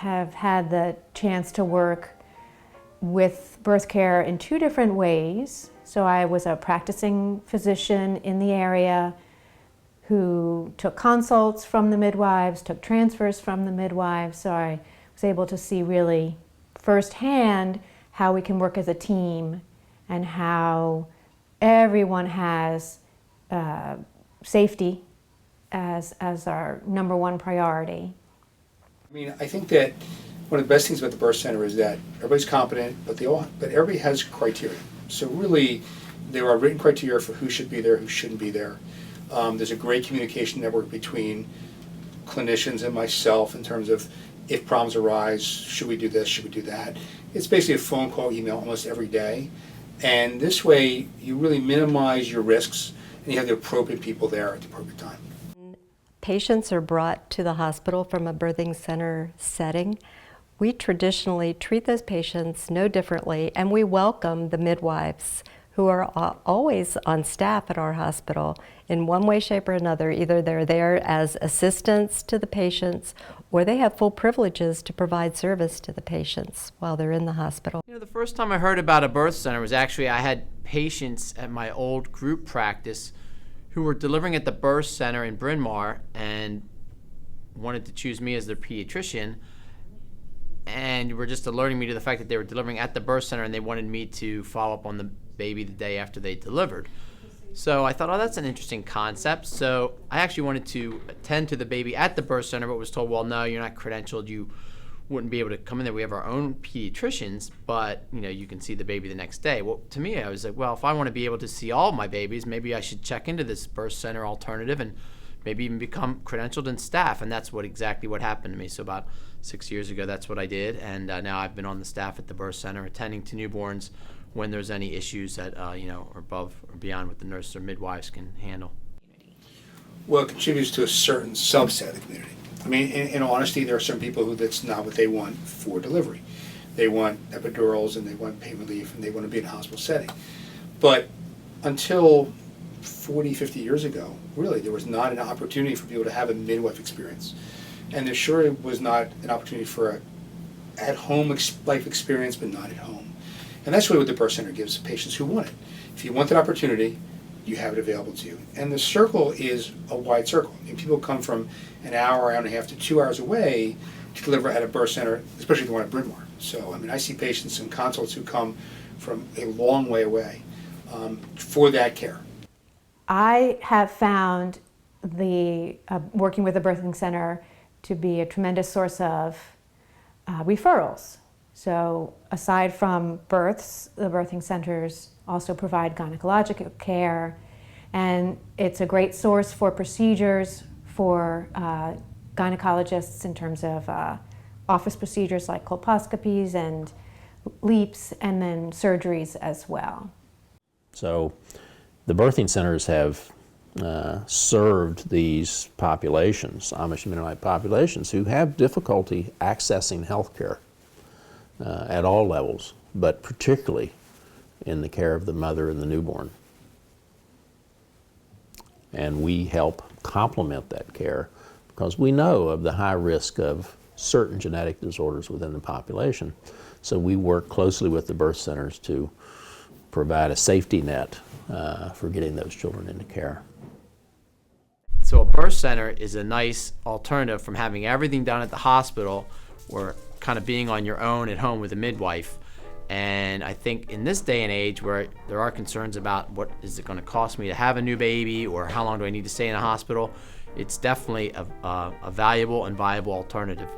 have had the chance to work with birth care in two different ways. So I was a practicing physician in the area who took consults from the midwives, took transfers from the midwives, so I was able to see really firsthand how we can work as a team and how everyone has safety as our number one priority. I mean, I think that one of the best things about the birth center is that everybody's competent, but everybody has criteria. So really, there are written criteria for who should be there, who shouldn't be there. There's a great communication network between clinicians and myself in terms of if problems arise, should we do this, should we do that. It's basically a phone call, email almost every day. And this way, you really minimize your risks and you have the appropriate people there at the appropriate time. Patients are brought to the hospital from a birthing center setting. We traditionally treat those patients no differently, and we welcome the midwives who are always on staff at our hospital in one way, shape, or another. Either they're there as assistants to the patients, or they have full privileges to provide service to the patients while they're in the hospital. You know, the first time I heard about a birth center was actually I had patients at my old group practice who were delivering at the birth center in Bryn Mawr and wanted to choose me as their pediatrician, and were just alerting me to the fact that they were delivering at the birth center and they wanted me to follow up on the baby the day after they delivered. So I thought, oh, that's an interesting concept. So I actually wanted to attend to the baby at the birth center, but was told, well, no, you're not credentialed. You wouldn't be able to come in there. We have our own pediatricians, but you know, you can see the baby the next day. Well, to me, I was like, well, if I want to be able to see all of my babies, maybe I should check into this birth center alternative and maybe even become credentialed in staff. And that's exactly what happened to me. So about 6 years ago, that's what I did. And now I've been on the staff at the birth center, attending to newborns when there's any issues that are above or beyond what the nurses or midwives can handle. Well, it contributes to a certain subset of the community. I mean, in honesty, there are some people who that's not what they want for delivery. They want epidurals and they want pain relief and they want to be in a hospital setting. But until 40, 50 years ago, really, there was not an opportunity for people to have a midwife experience. And there sure was not an opportunity for an at-home life experience, but not at home. And that's really what the birth center gives patients who want it. If you want that opportunity, you have it available to you. And the circle is a wide circle. And people come from an hour and a half to 2 hours away to deliver at a birth center, especially the one at Bryn Mawr. So, I mean, I see patients and consults who come from a long way away for that care. I have found the working with the birthing center to be a tremendous source of referrals. So aside from births, the birthing centers also provide gynecologic care, and it's a great source for procedures for gynecologists in terms of office procedures like colposcopies and LEEPs, and then surgeries as well. So the birthing centers have served these populations, Amish Mennonite populations, who have difficulty accessing health care at all levels, but particularly in the care of the mother and the newborn. And we help complement that care because we know of the high risk of certain genetic disorders within the population. So we work closely with the birth centers to provide a safety net for getting those children into care. So a birth center is a nice alternative from having everything done at the hospital or kind of being on your own at home with a midwife. And I think in this day and age where there are concerns about what is it going to cost me to have a new baby or how long do I need to stay in a hospital, it's definitely a valuable and viable alternative.